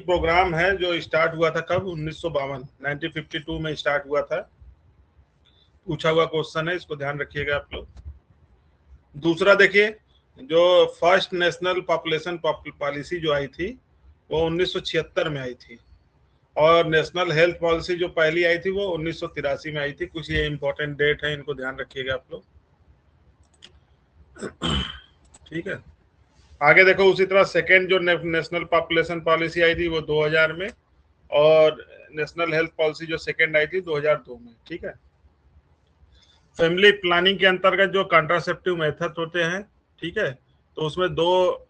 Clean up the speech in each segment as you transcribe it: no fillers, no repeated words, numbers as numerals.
Programme है जो start हुआ था कब, 1952 में स्टार्ट हुआ था। पूछा हुआ क्वेश्चन है, इसको ध्यान रखिएगा आप लोग। दूसरा देखिए, जो फर्स्ट नेशनल पॉपुलेशन पॉलिसी जो आई थी वो 1976 में आई थी, और नेशनल हेल्थ पॉलिसी जो पहली आई थी वो 1983 में आई थी। कुछ ये इंपॉर्टेंट डेट है, इनको ध्यान रखिएगा आप लोग। ठीक है, आगे देखो, उसी तरह सेकेंड जो नेशनल पॉपुलेशन पॉलिसी आई थी वो 2000 में, और नेशनल हेल्थ पॉलिसी जो सेकेंड आई थी 2002 में। ठीक है, फैमिली प्लानिंग के अंतर्गत जो कॉन्ट्रासेप्टिव मेथड होते हैं, ठीक है, तो उसमें दो,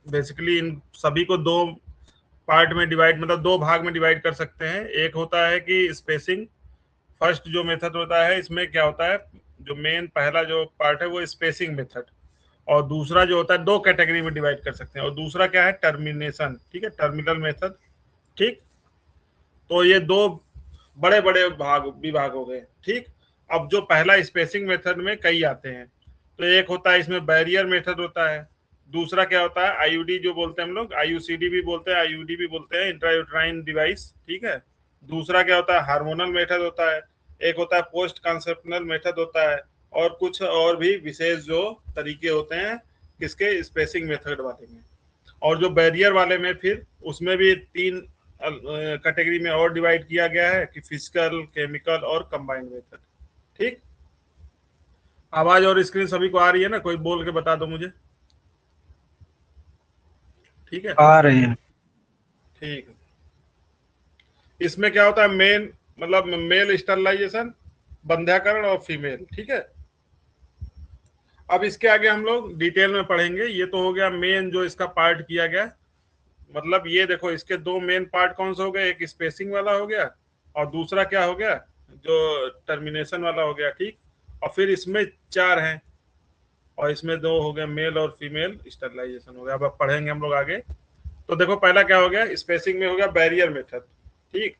बेसिकली इन सभी को दो पार्ट में डिवाइड, मतलब दो भाग में डिवाइड कर सकते हैं। एक होता है कि स्पेसिंग, फर्स्ट जो मेथड होता है इसमें क्या होता है, जो मेन पहला जो पार्ट है वो स्पेसिंग मेथड, और दूसरा जो होता है, दो कैटेगरी में डिवाइड कर सकते हैं, और दूसरा क्या है, टर्मिनेशन। ठीक है, टर्मिनल मेथड। ठीक, तो ये दो बड़े बड़े विभाग हो गए। ठीक, अब जो पहला स्पेसिंग मेथड में कई आते हैं, तो एक होता है इसमें बैरियर मेथड होता है, दूसरा क्या होता है, आईयूडी जो बोलते हैं हम लोग, आईयूसीडी भी बोलते हैं, आईयूडी भी बोलते हैं, इंट्रायूट्राइन डिवाइस। ठीक है, दूसरा क्या होता है, हार्मोनल मेथड होता है, एक होता है पोस्ट कंसेप्शनल मेथड होता है, और कुछ और भी विशेष जो तरीके होते हैं किसके, स्पेसिंग मेथड वाले में। और जो बैरियर वाले में फिर उसमें भी तीन कैटेगरी में और डिवाइड किया गया है कि फिजिकल, केमिकल और कंबाइंड मेथड। ठीक, आवाज और स्क्रीन सभी को आ रही है ना, कोई बोल के बता दो मुझे। ठीक है, आ रहे हैं। ठीक है। इसमें क्या होता है, मेन मतलब मेल स्टरलाइजेशन, बंध्याकरण और फीमेल। ठीक है, अब इसके आगे हम लोग डिटेल में पढ़ेंगे। ये तो हो गया मेन जो इसका पार्ट किया गया, मतलब ये देखो, इसके दो मेन पार्ट कौन से हो गए, एक स्पेसिंग वाला हो गया और दूसरा क्या हो गया, जो टर्मिनेशन वाला हो गया। ठीक, और फिर इसमें चार हैं, और इसमें दो हो गए मेल और फीमेल स्टरलाइजेशन हो गया। अब पढ़ेंगे हम लोग आगे। तो देखो, पहला क्या हो गया, स्पेसिंग में हो गया बैरियर मेथड। ठीक,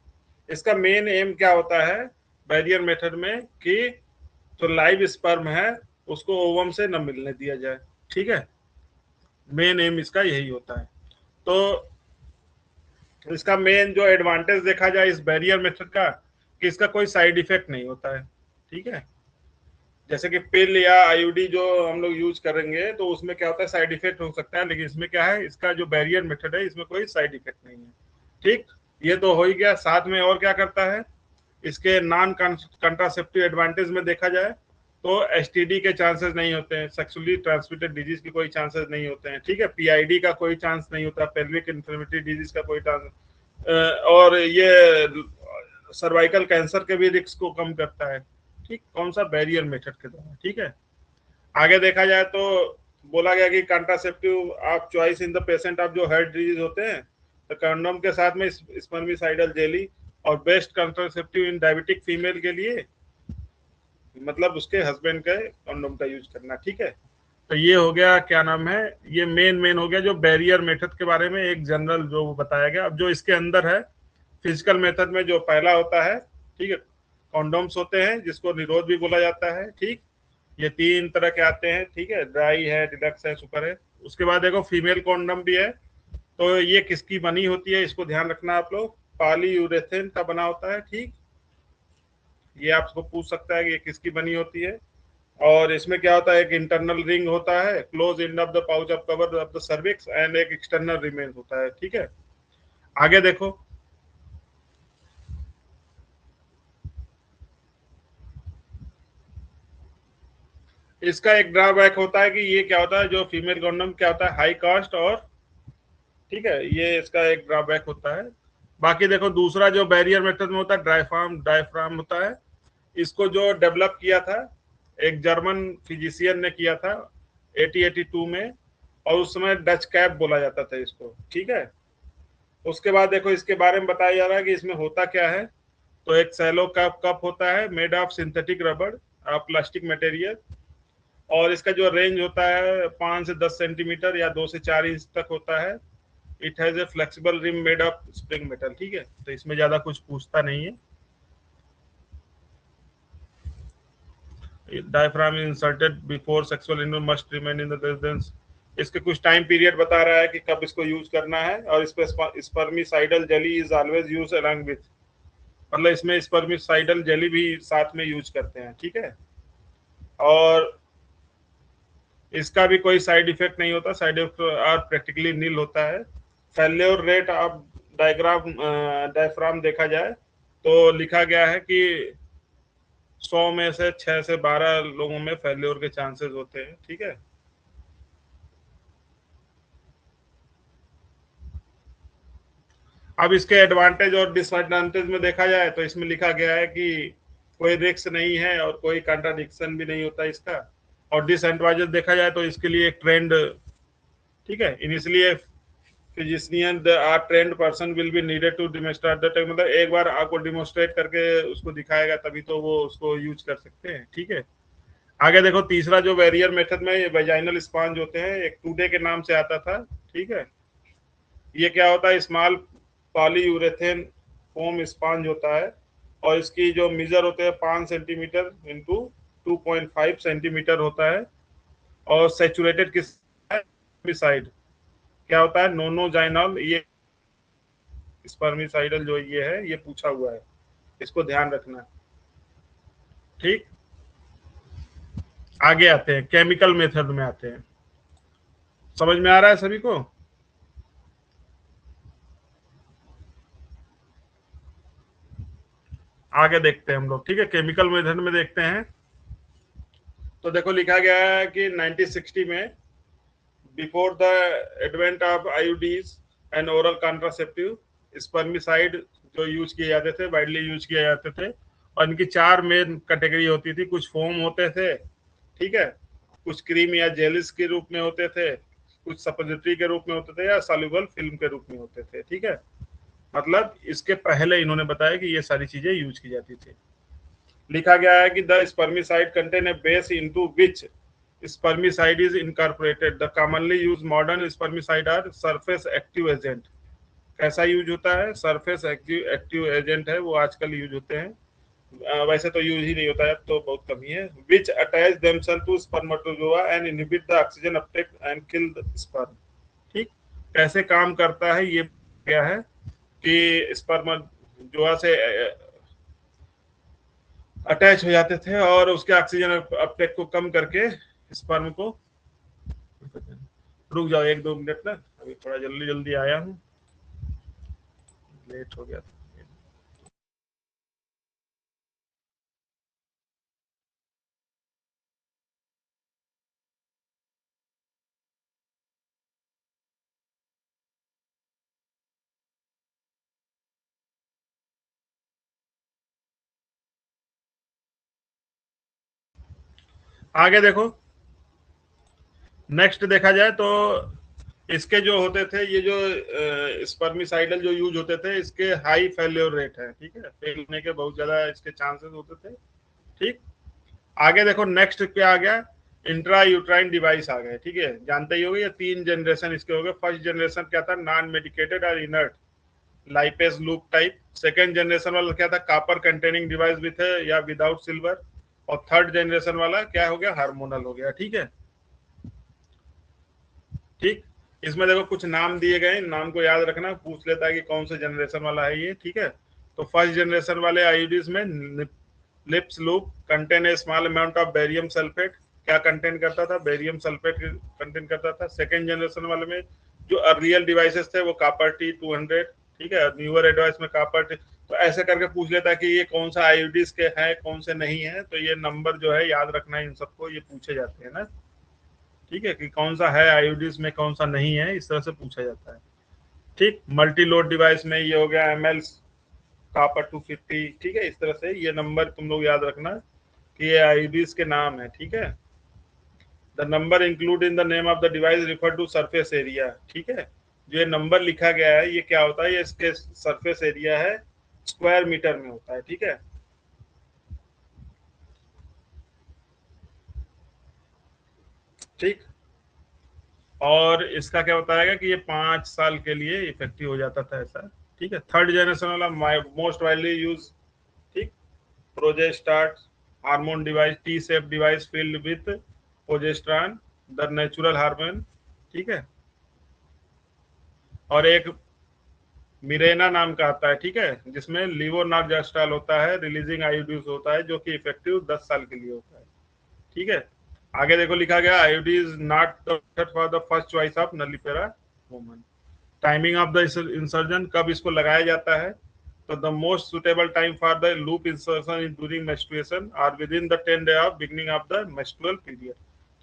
इसका मेन एम क्या होता है बैरियर मेथड में, कि जो लाइव स्पर्म है उसको ओवम से न मिलने दिया जाए। ठीक है, मेन एम इसका यही होता है। तो इसका मेन जो एडवांटेज देखा जाए इस बैरियर मेथड का, कि इसका कोई साइड इफेक्ट नहीं होता है। ठीक है, जैसे कि पिल या आईयूडी जो हम लोग यूज करेंगे तो उसमें क्या होता है, साइड इफेक्ट हो सकता है, लेकिन इसमें क्या है, इसका जो बैरियर मेथड है इसमें कोई साइड इफेक्ट नहीं है। ठीक, ये तो हो ही गया। साथ में और क्या करता है, इसके नॉन कंट्रासेप्टिव एडवांटेज में देखा जाए तो एसटीडी के चांसेस नहीं होते हैं, सेक्सुअली ट्रांसमिटेड डिजीज के कोई चांसेस नहीं होते हैं। ठीक है, पीआईडी का कोई चांस नहीं होता, पेल्विक इन्फ्लेमेटरी डिजीज का कोई चांस, और ये सर्वाइकल कैंसर के भी रिस्क को कम करता है। ठीक, कौन सा, बैरियर मेथड के द्वारा। ठीक है, आगे देखा जाए तो बोला गया कि कंट्रासेप्टिव आप choice in the patient of जो हार्ट डिजीज होते हैं, तो कंडोम के साथ में स्पर्मिसाइडल जेली, और best contraceptive in diabetic female के लिए मतलब उसके हस्बैंड के कंडोम का यूज करना। ठीक है, तो ये हो गया, क्या नाम है, ये मेन हो गया जो बैरियर मेथड के बारे में एक जनरल जो बताया गया। अब जो इसके अंदर है फिजिकल मेथड में जो पहला होता है, ठीक है, कॉन्डोम्स होते हैं जिसको निरोध भी बोला जाता है। ठीक, ये तीन तरह के आते हैं। ठीक है, ड्राई है, डिलक्स है, सुपर है। उसके बाद देखो फीमेल कॉन्डोम भी है, तो ये किसकी बनी होती है, इसको ध्यान रखना आप लोग, पॉलीयूरेथेन का बना होता है। ठीक, ये आपको पूछ सकता है कि ये किसकी बनी होती है, और इसमें क्या होता है, एक इंटरनल रिंग होता है close end of the pouch of cover of the cervix, and एक एक्सटर्नल रिमेन होता है। ठीक है, आगे देखो, इसका एक ड्रॉबैक होता है कि ये क्या होता है, जो फीमेल कंडोम क्या होता है, हाई कॉस्ट, और ठीक है, ये इसका एक ड्रॉबैक होता है। बाकी देखो, दूसरा जो बैरियर मेथड में होता है डायफ्राम होता है। इसको जो डेवलप किया था एक जर्मन फिजिशियन ने किया था 1882 में, और उस समय डच कैप बोला जाता था इसको। ठीक है, उसके बाद देखो इसके बारे में बताया जा रहा है कि इसमें होता क्या है। तो एक सैलो कप होता है मेड ऑफ सिंथेटिक रबड़, प्लास्टिक मटेरियल, और इसका जो रेंज होता है 5 से 10 सेंटीमीटर या 2 से 4 इंच तक होता है। It has a flexible rim made of spring metal. ठीक है, तो इसमें ज्यादा कुछ पूछता नहीं है। Diaphragm is inserted before sexual intercourse must remain in the residence इसके कुछ टाइम पीरियड बता रहा है कि कब इसको यूज करना है, और इस पे spermicidal jelly is always use along with, मतलब इसमें स्पर्मिसाइडल जेली भी साथ में यूज करते हैं, ठीक है। और इसका भी कोई साइड इफेक्ट नहीं होता, साइड इफेक्ट आर प्रैक्टिकली नील होता है। फेल्योर रेट आप डायफ्राम देखा जाए तो लिखा गया है कि 100 में से 6 से 12 लोगों में फेल्योर के चांसेस होते हैं, ठीक है। अब इसके एडवांटेज और डिसएडवांटेज में देखा जाए तो इसमें लिखा गया है कि कोई रिस्क नहीं है और कोई कंट्राडिक्शन भी नहीं होता इसका। और डिसएडवांटेज देखा जाए तो इसके लिए एक ट्रेंड, ठीक है, initially physician or trained person will be needed to demonstrate the tech, मतलब एक बार आपको डिमोन्स्ट्रेट करके उसको दिखाएगा तभी तो वो उसको यूज कर सकते हैं, ठीक है। आगे देखो तीसरा जो वेरियर मेथड में ये वेजाइनल स्पॉन्ज होते हैं, एक टूडे के नाम से आता था, ठीक है। ये क्या होता है, स्मॉल पॉलीयूरेथेन फोम स्पॉन्ज होता है, और इसकी जो मेजर होते हैं 5 सेंटीमीटर इंटू 2.5 सेंटीमीटर होता है। और सेचुरेटेड किस साइड क्या होता है, नोनोजाइनल, ये स्पर्मिसाइडल जो ये है ये पूछा हुआ है, इसको ध्यान रखना, ठीक। आगे आते हैं केमिकल मेथड में आते हैं, समझ में आ रहा है सभी को। आगे देखते हैं हम लोग, ठीक है, केमिकल मेथड में देखते हैं। तो देखो लिखा गया है कि 1960 में, before the advent of IUDs and oral contraceptive, spermicide जो यूज किए जाते थे, वाइडली यूज किए जाते थे, और इनकी 4 मेन कैटेगरी होती थी। कुछ फोम होते थे, ठीक है, कुछ क्रीम या जेलिस के रूप में होते थे, कुछ सपोजिटरी के रूप में होते थे, या सॉल्युबल फिल्म के रूप में होते थे, ठीक है। मतलब इसके पहले इन्होंने बताया कि ये सारी चीजें यूज की जाती थी। लिखा गया है कि the spermicide contain a base into which spermicide is incorporated. The commonly used modern spermicide are surface active agent. कैसा यूज होता है, सरफेस एक्टिव एजेंट है वो आजकल यूज होते हैं, वैसे तो यूज ही नहीं होता है, तो बहुत कम ही है। Which attach themselves to spermatozoa and inhibit the oxygen uptake and kill the sperm, ठीक। कैसे काम करता है ये क्या है कि स्पर्मेटोजोआ से अटैच हो जाते थे और उसके ऑक्सीजन अपटेक को कम करके स्पर्म को, रुक जाओ 1-2 मिनट ना, अभी थोड़ा जल्दी जल्दी आया हूँ, लेट हो गया था। आगे देखो, नेक्स्ट देखा जाए तो इसके जो होते थे, ये जो स्पर्मिसाइडल जो यूज होते थे, इसके हाई फेल्योर रेट है, ठीक है, फेल होने के बहुत ज्यादा इसके चांसेस होते थे, ठीक। आगे देखो नेक्स्ट क्या आ गया, इंट्रा यूट्राइन डिवाइस आ गए, ठीक है, जानते ही होंगे, ये 3 जनरेशन इसके हो गए। फर्स्ट जनरेशन क्या था, नॉन मेडिकेटेड और inert lipase loop type. Second generation वाला क्या था, कॉपर कंटेनिंग डिवाइस विथ या विदाउट सिल्वर। और थर्ड जनरेशन वाला क्या हो गया, हार्मोनल हो गया, ठीक है, ठीक। इसमें देखो कुछ नाम दिए गए, नाम को याद रखना, पूछ लेता है कि कौन से जनरेशन वाला है ये, ठीक है। तो फर्स्ट जनरेशन वाले आईयूडीज में lips loop contain a small amount of barium sulphate, क्या कंटेन करता था, बेरियम सल्फेट कंटेन करता था। सेकेंड जनरेशन वाले में जो अर्लियर डिवाइसेस थे वो कॉपर T200, ठीक है, न्यूअर एडवाइस में कॉपर T, तो ऐसे करके पूछ लेता है कि ये कौन सा आईयूडीज के हैं कौन से नहीं है, तो ये नंबर जो है याद रखना है इन सबको, ये पूछे जाते हैं ना, ठीक है, कि कौन सा है आईयूडीज में कौन सा नहीं है, इस तरह से पूछा जाता है, ठीक। मल्टी लोड डिवाइस में ये हो गया एमएल कॉपर 250, ठीक है, इस तरह से ये नंबर तुम लोग याद रखना कि ये आईयूडीज के नाम है, ठीक है। The number include in the name of the device refer to surface area, ठीक है। जो ये नंबर लिखा गया है ये क्या होता है, ये इसके सरफेस एरिया है, स्क्वायर मीटर में होता है, ठीक है, ठीक। और इसका क्या बताएगा कि ये 5 साल के लिए इफेक्टिव हो जाता था ऐसा, ठीक है। थर्ड जनरेशन वाला मोस्ट वाइडली यूज, ठीक, progestasert hormone device, T safe device filled with progesterone the natural hormone, ठीक है। और एक मिरेना नाम का आता है, ठीक है, जिसमें लीवोनॉर्जेस्ट्राल होता है, रिलीजिंग आयोडीज होता है, जो कि इफेक्टिव 10 साल के लिए होता है, ठीक है। आगे देखो लिखा गया IUD is not for the first choice of nullipara woman. Timing of the insertion, कब इसको लगाया जाता है, तो the most suitable time for the loop insertion is during menstruation और within the 10 day of beginning of the menstrual period.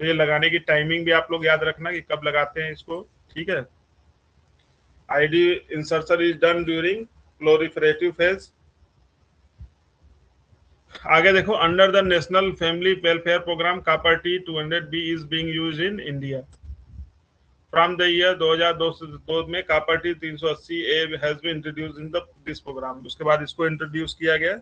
तो ये लगाने की टाइमिंग भी आप लोग याद रखना कि कब लगाते हैं इसको, ठीक है। IUD insertion is done during proliferative phase. आगे देखो under the national family welfare programme copper T 200B is being used in India from the year 2002 में copper T 380A has been introduced in the this programme. उसके बाद इसको introduce किया गया।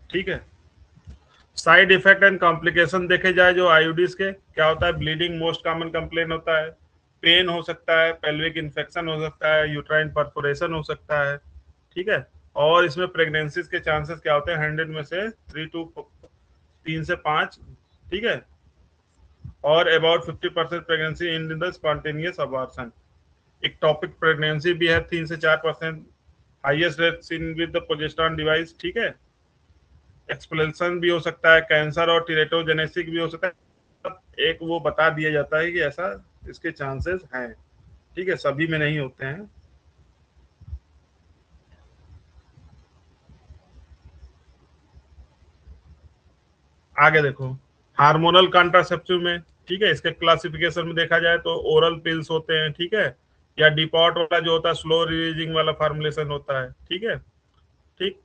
ठीक है। साइड इफेक्ट एंड कॉम्प्लिकेशन देखे जाए जो आईयूडीज के, क्या होता है, ब्लीडिंग मोस्ट कॉमन कंप्लेन होता है, पेन हो सकता है, पेल्विक इन्फेक्शन हो सकता है, यूट्राइन परफोरेशन हो सकता है, ठीक है। और इसमें प्रेगनेंसी के चांसेस क्या होते हैं, 100 में से 3 से 5, ठीक है। और about 50% pregnancy in the spontaneous abortion. Ectopic pregnancy भी है 3 से 4%। Highest rate seen with the progesterone device, ठीक है। एक्सप्लेशन भी हो सकता है, कैंसर और टीरेटोजेनेसिक भी हो सकता है। एक वो बता दिया जाता है कि ऐसा इसके चांसेस हैं, ठीक है, सभी में नहीं होते हैं। आगे देखो हार्मोनल कॉन्ट्रासेप्टिव में, ठीक है, इसके क्लासिफिकेशन में देखा जाए तो ओरल पिल्स होते हैं, ठीक है, या डिपॉट वाला जो होता है स्लो रिलीजिंग वाला फॉर्मुलेशन होता है, ठीक है, ठीक।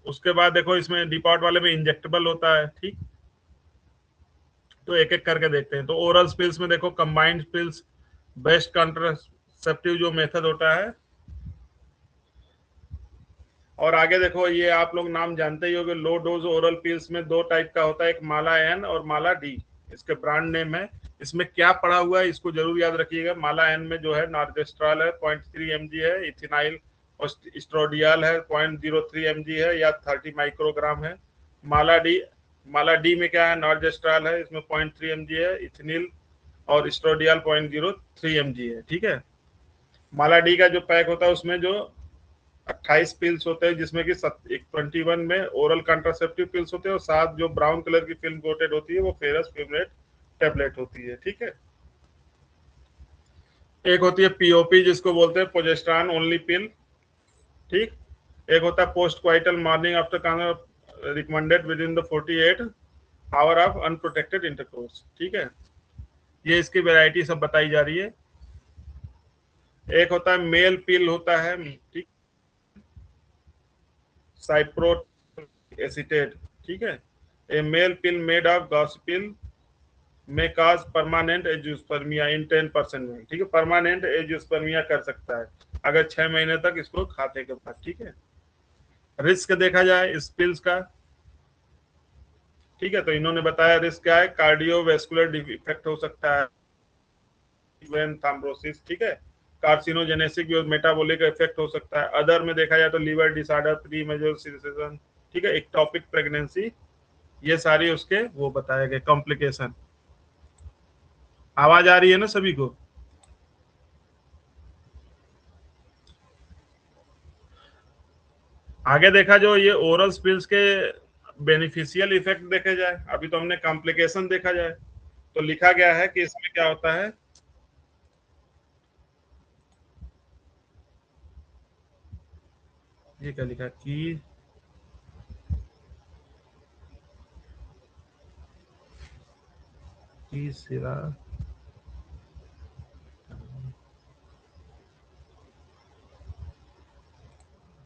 उसके बाद देखो इसमें डिपॉट वाले में इंजेक्टेबल होता है, ठीक। तो एक एक करके देखते हैं। तो ओरल पिल्स में देखो कंबाइंड पिल्स बेस्ट कॉन्ट्रासेप्टिव जो मेथड होता है। और आगे देखो ये आप लोग नाम जानते ही होंगे, लो डोज ओरल पिल्स में 2 टाइप का होता है, एक माला एन और माला डी, इसके ब्रांड नेम है। इसमें क्या पड़ा हुआ है इसको जरूर याद रखिएगा। माला एन में जो है नॉर्जेस्ट्रॉल है 0.3 mg है, इथिनाइल और स्ट्रोडियल है 0.03 mg है या 30 माइक्रोग्राम है। माला डी में क्या है, नॉर्जेस्ट्रॉल है, इसमें 0.3 mg है, इथिनिल और स्ट्रोडियल 0.03 mg है, ठीक है। माला डी का जो पैक होता है उसमें जो 28 पिल्स होते हैं, जिसमें कि 21 में ओरल कॉन्ट्रासेप्टिव पिल्स होते हैं और 7 जो ब्राउन कलर की फिल्म कोटेड होती है वो फेरस फिल्मनेट टेबलेट होती है, ठीक है। एक होती है पीओपी जिसको बोलते हैं प्रोजेस्टेरॉन ओनली पिल, ठीक। एक होता है post क्वाइटल morning after recommended with in the 48 hour of unprotected intercourse, ठीक है। ये इसकी वैरायटी सब बताई जा रही है। एक होता है मेल पिल होता है, ठीक, साइप्रो एसिटेट, ठीक है। ए मेल पिल मेड ऑफ गॉसिपिल में काज परमानेंट एजियोस्पर्मिया इन 10% में, ठीक है, परमानेंट एजियोस्पर्मिया कर सकता है अगर 6 महीने तक इसको खाते के बाद, ठीक है। रिस्क देखा जाए इस पिल्स का, ठीक है, तो इन्होंने बताया रिस्क क्या है, कार्डियोवैस्कुलर इफेक्ट हो सकता है, वेन थ्रोम्बोसिस, ठीक है, कार्सिनोजेनेसिक मेटाबॉलिक इफेक्ट हो सकता है। अदर में देखा जाए तो liver disorder, pre major situation, ठीक है, एक्टोपिक प्रेगनेंसी, ये सारी उसके वो बताए गए कॉम्प्लिकेशन। आवाज आ रही है ना सभी को? आगे देखा जो ये ओरल पिल्स के बेनिफिशियल इफेक्ट देखे जाए, अभी तो हमने कॉम्प्लिकेशन देखा जाए, तो लिखा गया है कि इसमें क्या होता है, ये क्या लिखा कि सिरा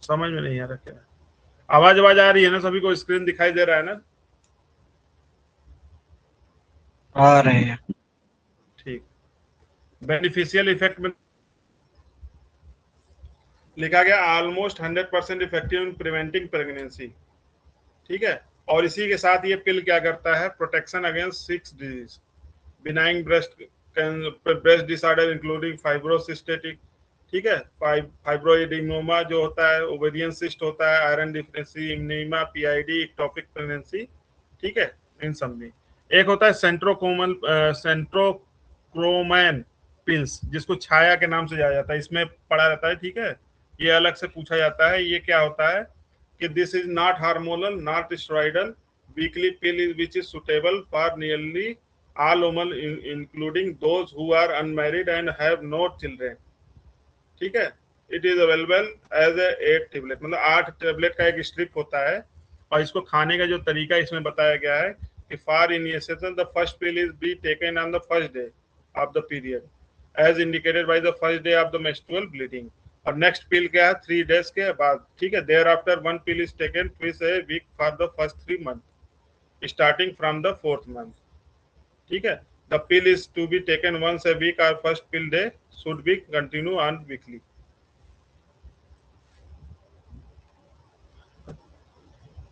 समझ में नहीं आ रहा क्या। आवाज आ रही है ना सभी को? स्क्रीन दिखाई दे रहा है ना? आ रहे हैं। ठीक। बेनिफिशियल इफेक्ट में लिखा गया almost 100% effective in preventing pregnancy, ठीक है। और इसी के साथ ये पिल क्या करता है, protection against 6 disease, benign breast disorder including fibrocystic, ठीक है। फाइब्रोइडिनोमा जो होता है, ओवेरियन सिस्ट होता है, iron deficiency, इम्नीमा, PID, ectopic pregnancy, ठीक है, इन सब में। एक होता है सेंट्रोक्रोमैन पिल्स, जिसको छाया के नाम से जाना जाता है, इसमें पढ़ा रहता है, ठीक है। ये अलग से पूछा जाता है, ये क्या होता है कि this is not hormonal, not steroidal, weekly pill is which is suitable for nearly all women including those who are unmarried and have no children, ठीक है। It is available as a 8 tablet, मतलब 8 tablet का एक strip होता है। और इसको खाने का जो तरीका इसमें बताया गया है कि for initiation the first pill is be taken on the first day of the period as indicated by the first day of the menstrual bleeding. और नेक्स्ट पिल क्या है 3 डेज के बाद, ठीक है। Thereafter 1 pill is taken twice a week for the first 3 month starting from the 4th month, ठीक है। The pill is to be taken once a week और first pill day should be continue on weekly.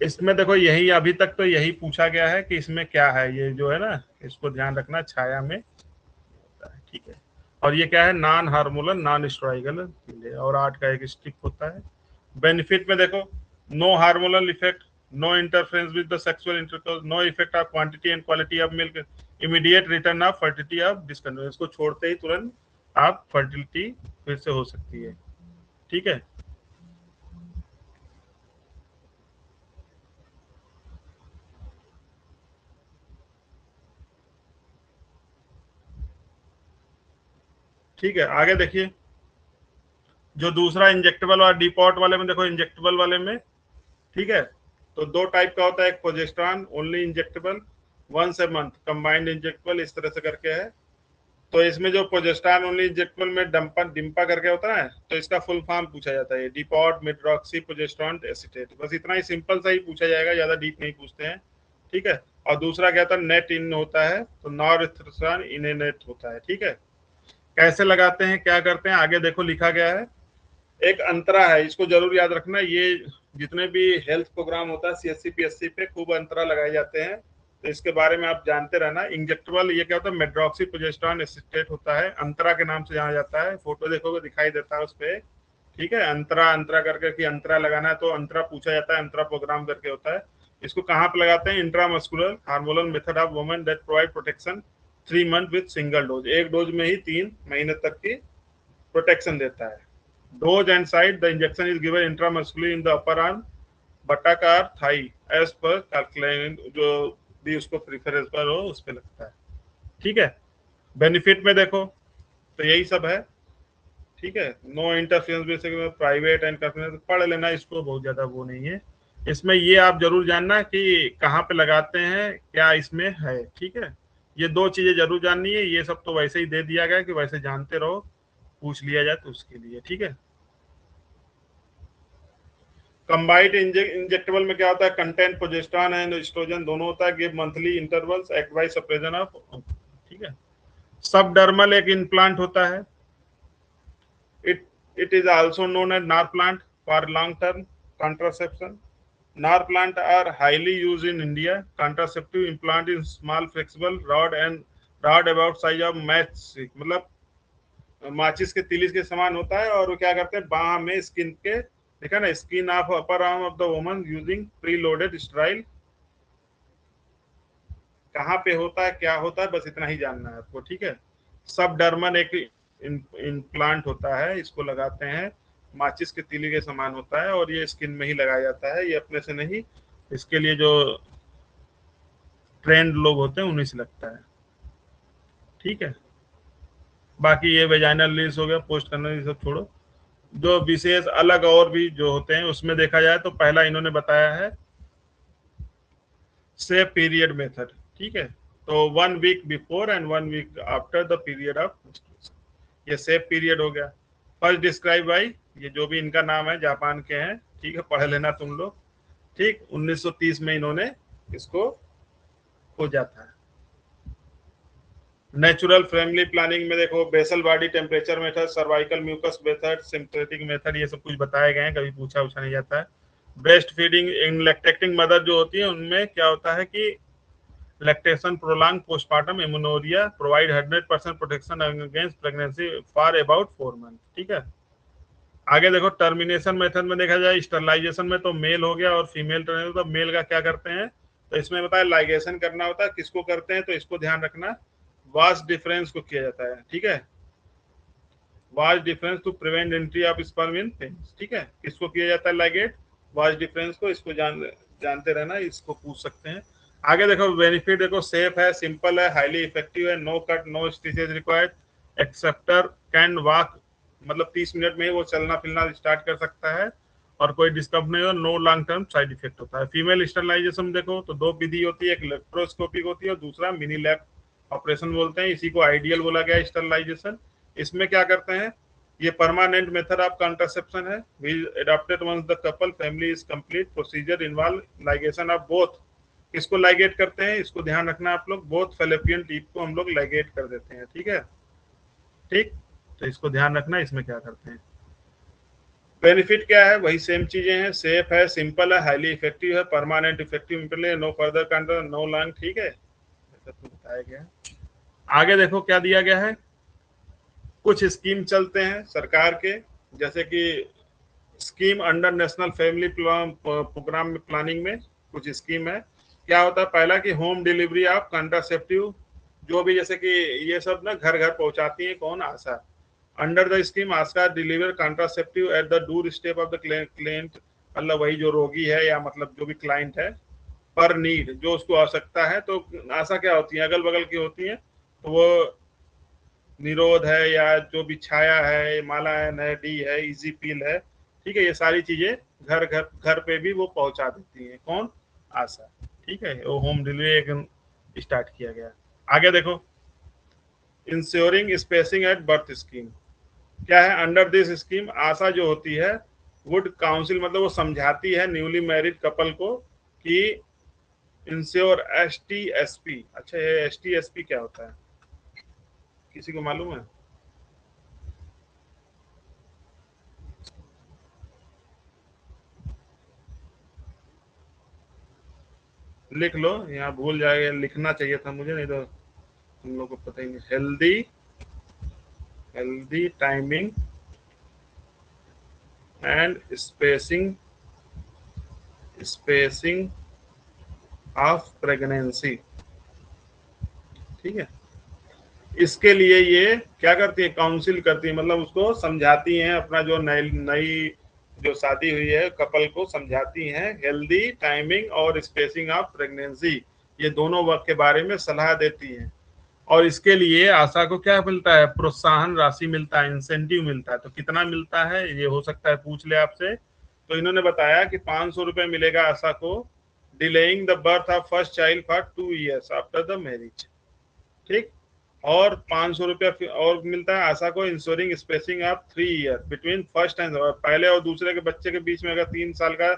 इसमें देखो यही अभी तक तो यही पूछा गया है कि इसमें क्या है, ये जो है ना, इसको ध्यान रखना, छाया में, ठीक है। और ये क्या है, नॉन हार्मोनल नॉन स्टेरॉइडल, और 8 का एक स्टिक होता है। बेनिफिट में देखो, no hormonal effect, no interference with the sexual intercourse, no effect of quantity and quality of milk, immediate return of fertility of discontinue, इसको छोड़ते ही तुरंत आप फर्टिलिटी फिर से हो सकती है, ठीक है। ठीक है, आगे देखिए, जो दूसरा इंजेक्टेबल और डीपॉट वाले में देखो, इंजेक्टेबल वाले में, ठीक है, तो 2 टाइप का होता है, एक progesterone only injectable, once a month, combined injectable, इस तरह से करके है। तो इसमें जो प्रोजेस्टेरॉन ओनली इंजेक्टेबल में डिम्पा करके होता है, तो इसका फुल फॉर्म पूछा जाता है, डीपॉट मेड्रॉक्सी प्रोजेस्टेरॉन एसीटेट, बस इतना ही सिंपल सा ही पूछा जाएगा, ज्यादा डीप नहीं पूछते हैं, ठीक है। और दूसरा क्या होता है, नेट इन होता है, तो नॉर्थेस्ट्रॉन इनेनेट होता है, ठीक है। कैसे लगाते हैं, क्या करते हैं, आगे देखो लिखा गया है। एक अंतरा है, इसको जरूर याद रखना, ये जितने भी हेल्थ प्रोग्राम होता है सीएससी पीएससी पे खूब अंतरा लगाए जाते हैं, तो इसके बारे में आप जानते रहना। इंजेक्टेबल ये क्या होता है, मेड्रॉक्सी प्रोजेस्टेरॉन एसिटेट होता है, अंतरा के नाम से जाना जाता है, फोटो देखोगे दिखाई देता है उस पे, ठीक है। अंतरा अंतरा करके कि अंतरा लगाना है, तो अंतरा पूछा जाता है, अंतरा प्रोग्राम करके होता है। इसको कहाँ पे लगाते हैं, intramuscular hormonal method of women that provide protection 3 month with single dose, एक डोज में ही 3 महीने तक की प्रोटेक्शन देता है। Dose and site, the injection is given intramuscularly in the upper arm, buttock or thigh as per calculation, जो भी उसको प्रीफरेंस पर हो उस पे लगता है, ठीक है। बेनिफिट में देखो तो यही सब है, ठीक है। No interference basic, private and confidence, पढ़ लेना इसको, बहुत ज्यादा वो नहीं है इसमें। ये आप जरूर जानना कि कहाँ पे लगाते हैं, क्या इसमें है, ठीक है। ये 2 चीजें जरूर जाननी है, ये सब तो वैसे ही दे दिया गया कि वैसे जानते रहो, पूछ लिया जाए तो उसके लिए, ठीक है। कंबाइंड इंजेक्टेबल में क्या होता है, कंटेंट प्रोजेस्टेरॉन एंड एस्ट्रोजन दोनों होता है, give monthly intervals, act by suppression of, ठीक है। सबडर्मल एक इम्प्लांट होता है, it is also known as Norplant for long term contraception. Norplant are highly use in India, contraceptive implant in small flexible rod and rod about size of match stick, मतलब माचिस के तिली के समान होता है, और वो क्या करते हैं, बाह में स्किन के, देखा ना, skin of upper arm of the woman using pre loaded sterile, कहाँ पे होता है, क्या होता है, बस इतना ही जानना है आपको, ठीक है। सबडर्मन एक इम्प्लांट होता है, इसको लगाते हैं, माचिस के तीली के समान होता है, और ये स्किन में ही लगाया जाता है, ये अपने से नहीं, इसके लिए जो ट्रेंड लोग होते हैं उन्हीं से लगता है, ठीक है। बाकी ये वेजाइनल लीस हो गया, पोस्ट करना, ये सब छोड़ो। जो विशेष अलग और भी जो होते हैं उसमें देखा जाए तो पहला इन्होंने बताया है सेफ पीरियड मेथड, ठीक है। तो 1 week before and 1 week after the period of, ये सेफ पीरियड हो गया। फर्स्ट डिस्क्राइब बाई, ये जो भी इनका नाम है, जापान के हैं, ठीक है, पढ़ लेना तुम लोग, ठीक। 1930 में इन्होंने इसको खोजा था। नेचुरल फैमिली प्लानिंग में देखो, basal body temperature method, cervical mucus method, synthetic method, ये सब कुछ बताए गए हैं, कभी पूछा नहीं जाता है। Breast feeding in lactating mother जो होती है, उनमें क्या होता है कि lactation prolong postpartum amenorrhoea provide 100% protection against pregnancy for about 4 month, ठीक है। आगे देखो टर्मिनेशन मेथड में देखा जाए स्टरलाइजेशन में तो मेल हो गया और फीमेल टर्मिनेशन, तो मेल का क्या करते हैं, तो इसमें बताया लाइगेशन करना होता है, किसको करते हैं तो इसको ध्यान रखना, वास्ट डिफरेंस को किया जाता है, ठीक है, vas deferens to prevent entry of sperm in penis, ठीक है, किसको किया जाता है लाइगेट, वास्ट डिफरेंस को, इसको जानते रहना, इसको पूछ सकते हैं। आगे देखो बेनिफिट देखो, सेफ है, सिंपल है, हाईली इफेक्टिव है, no cut no stitches required, acceptor can walk, मतलब 30 मिनट में ही वो चलना फिरना स्टार्ट कर सकता है और कोई डिस्टर्ब नहीं हो, no long term side effect होता है। फीमेल स्टरलाइजेशन देखो तो दो विधि होती है, एक इलेक्ट्रोस्कोपिक होती है और दूसरा मिनी लैब ऑपरेशन बोलते हैं, इसी को आइडियल बोला गया स्टरलाइजेशन। इसमें क्या करते हैं, ये परमानेंट मेथड ऑफ कॉन्ट्रासेप्शन है, we adopted once the couple family is complete, procedure involve ligation of both, किसको लाइगेट करते हैं, इसको ध्यान रखना आप लोग, बोथ फेलोपियन टिप को हम लोग लाइगेट कर देते हैं, ठीक है, ठीक, तो इसको ध्यान रखना, इसमें क्या करते हैं। बेनिफिट क्या है, वही सेम चीजें हैं, सेफ है, सिंपल है, हाईली इफेक्टिव है, permanent effective, no further control, no long, ठीक है, ऐसा तो बताया गया है। आगे देखो क्या दिया गया है, कुछ स्कीम चलते हैं सरकार के, जैसे कि scheme under national family program में प्लानिंग में कुछ स्कीम है, क्या होता है, पहला कि होम डिलीवरी ऑफ कंट्रासेप्टिव, जो भी जैसे कि ये सब ना घर घर पहुंचाती है कौन, ASHA, under the scheme ASHA deliver contraceptive at the doorstep of the client, मतलब वही जो रोगी है या मतलब जो भी क्लाइंट है, पर नीड, जो उसको आवश्यकता है, तो आशा क्या होती है, अगल बगल की होती है, तो वो निरोध है या जो भी छाया है, मालायन है, डी है, इजी पील है, ठीक है, ये सारी चीजें घर घर घर पे भी वो पहुंचा देती हैं, कौन, आशा, ठीक है, वो होम डिलीवरी एक स्टार्ट किया गया। आगे देखो ensuring spacing at birth scheme, क्या है, अंडर दिस स्कीम आशा जो होती है वुड काउंसिल, मतलब वो समझाती है न्यूली मैरिड कपल को कि इंश्योर STSP, अच्छा ये STSP क्या होता है, किसी को मालूम है, लिख लो, यहाँ भूल जाएगा, लिखना चाहिए था मुझे, नहीं तो तुम लोग को पता ही नहीं, healthy healthy timing and spacing spacing of pregnancy, ठीक है, इसके लिए ये क्या करती है, काउंसिल करती है, मतलब उसको समझाती हैं, अपना जो नई नई जो शादी हुई है कपल को समझाती हैं हेल्दी टाइमिंग और स्पेसिंग ऑफ प्रेगनेंसी, ये दोनों वक्त के बारे में सलाह देती हैं, और इसके लिए आशा को क्या मिलता है, प्रोत्साहन राशि मिलता है, इंसेंटिव मिलता है, तो कितना मिलता है ये हो सकता है पूछ ले आपसे, तो इन्होंने बताया कि 500 रुपए मिलेगा आशा को, delaying the birth of first child for 2 years after the marriage, ठीक, और 500 रुपया और मिलता है आशा को ensuring spacing of 3 years between first and, पहले और दूसरे के बच्चे के बीच में अगर 3 साल का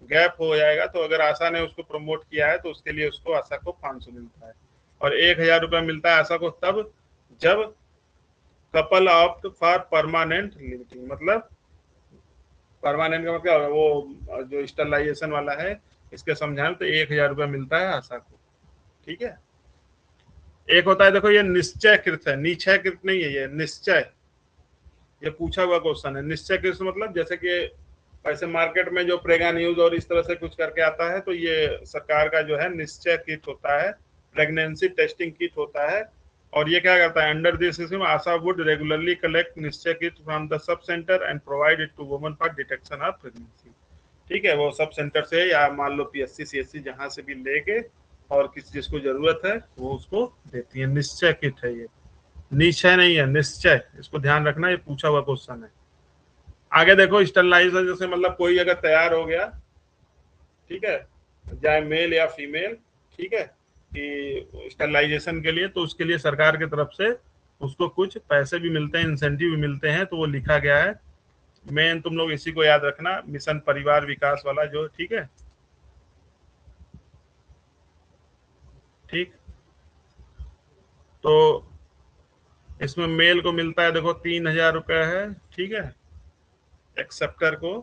गैप हो जाएगा, तो अगर आशा ने उसको प्रमोट किया है तो उसके लिए उसको आशा को 500 मिलता है, और 1000 रुपया मिलता है आशा को तब जब couple opt for permanent limiting, मतलब परमानेंट का मतलब वो जो स्टरलाइजेशन वाला है, इसके समझाने तो 1000 रुपया मिलता है आशा को, ठीक है। एक होता है देखो ये निश्चयकृत है, निश्चयकृत नहीं है, ये निश्चय, ये पूछा हुआ क्वेश्चन है, निश्चयकृत मतलब जैसे कि ऐसे मार्केट में जो प्रेगा न्यूज और इस तरह से कुछ करके आता है, तो ये सरकार का जो है निश्चय किट होता है, प्रेगनेंसी टेस्टिंग किट होता है, और ये क्या करता है, under this system ASHA would regularly collect Nishchay kit from the sub centre and provide it to women for detection of pregnancy, ठीक है, वो सब सेंटर से या मान लो PSC CSC जहां से भी लेके और किस जिसको जरूरत है वो उसको देती है, निश्चय किट है ये, निश्चय नहीं है, निश्चय, इसको ध्यान रखना, ये पूछा हुआ क्वेश्चन है। आगे देखो स्टरलाइजेशन जैसे मतलब कोई अगर तैयार हो गया, ठीक है, चाहे मेल या फीमेल, ठीक है, कि स्टरलाइजेशन के लिए, तो उसके लिए सरकार की तरफ से उसको कुछ पैसे भी मिलते हैं, इंसेंटिव भी मिलते हैं, तो वो लिखा गया है, मेन तुम लोग इसी को याद रखना, मिशन परिवार विकास वाला जो, ठीक है, ठीक, तो इसमें मेल को मिलता है देखो 3000 रुपया है, ठीक है, एक्सेप्टर को,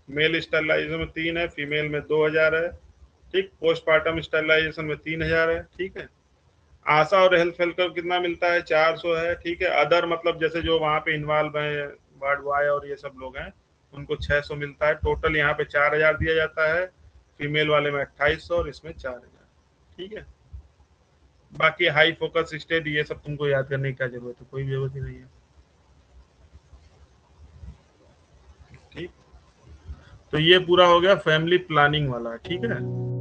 मेल स्टरलाइजेशन में 3 है, फीमेल में 2000 है, ठीक, पोस्टमार्टम स्टरलाइजेशन में 3000 है, ठीक है, आशा और हेल्थ हेल्थ कितना मिलता है, 400 है, ठीक है, अदर मतलब जैसे जो वहां पे इन्वॉल्व है, वार्ड वाई और ये सब लोग हैं उनको 600 मिलता है। टोटल यहाँ पे 4000 दिया जाता है, फीमेल वाले में 2800 और इसमें 4000। ठीक है, बाकी हाई फोकस स्टेट ये सब तुमको याद करने की क्या जरूरत है, कोई जरूरत ही नहीं है। ठीक, तो ये पूरा हो गया फैमिली प्लानिंग वाला। ठीक है।